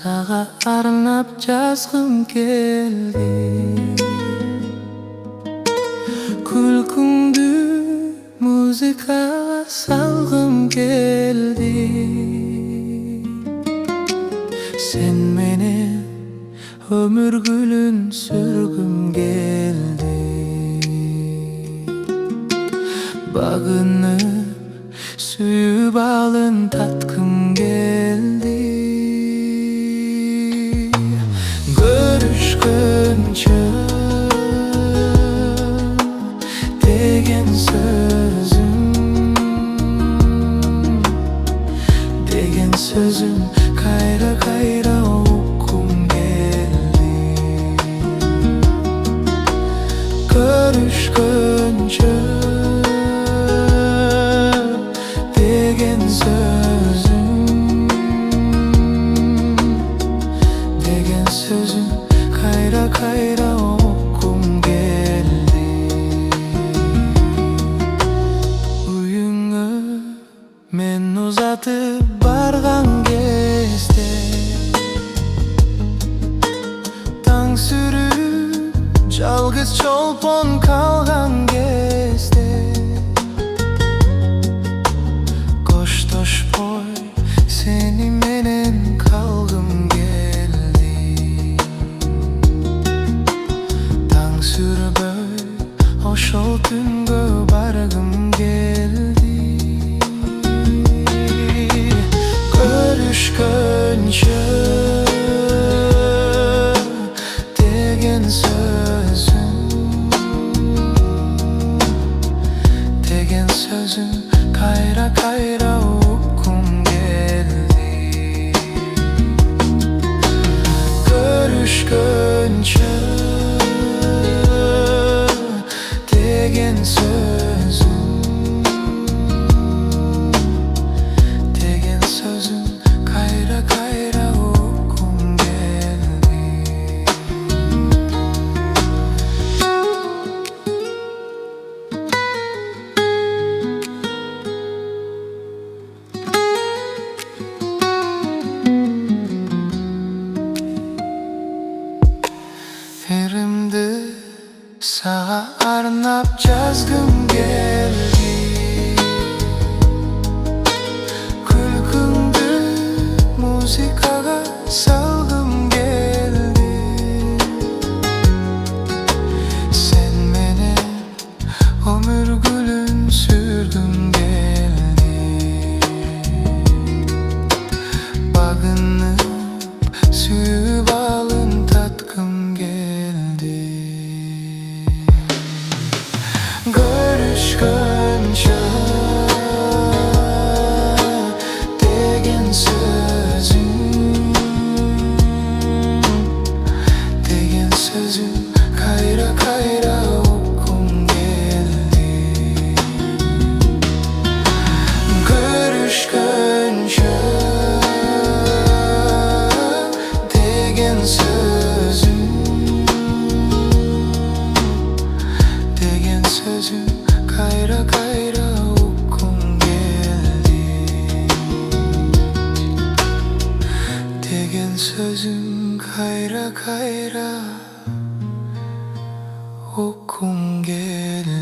Sağa arnab жазғым келді, күлкіңді музыкаға салғым келді. Sen менен өмір гүлін сүргім келді, бағынып сүйіп алын татқым келді. Görüşkünce деген sözüm kayra kayra okum geldi. Görüşkünce деген sözüm kayra kayra okum geldi. Uyuңа мен ұзатып барған кезде, таң сүріп жалғыз чолпон қалған кезде, коштошпой сені менен қалғым келді. Таң сүрбөй ошол түнгө баргым келди. Görüşkünce деген sözüm kayra kayra okum geldi. Görüşkünce деген sözüm kayra kayra okum geldi. Erimdi sağa arnab жазғым келді, күлкіңді музыкаға салғым келді. Sen менен өмір гүлін сүргім келді, бағынып сүйіп алын татқым келді. Görüşkünce деген sözüm kayra kayra okum geldi. Görüşkünce деген sözüm kayra kayra okum geldi. Деген sözüm kayra kayra okum geldi.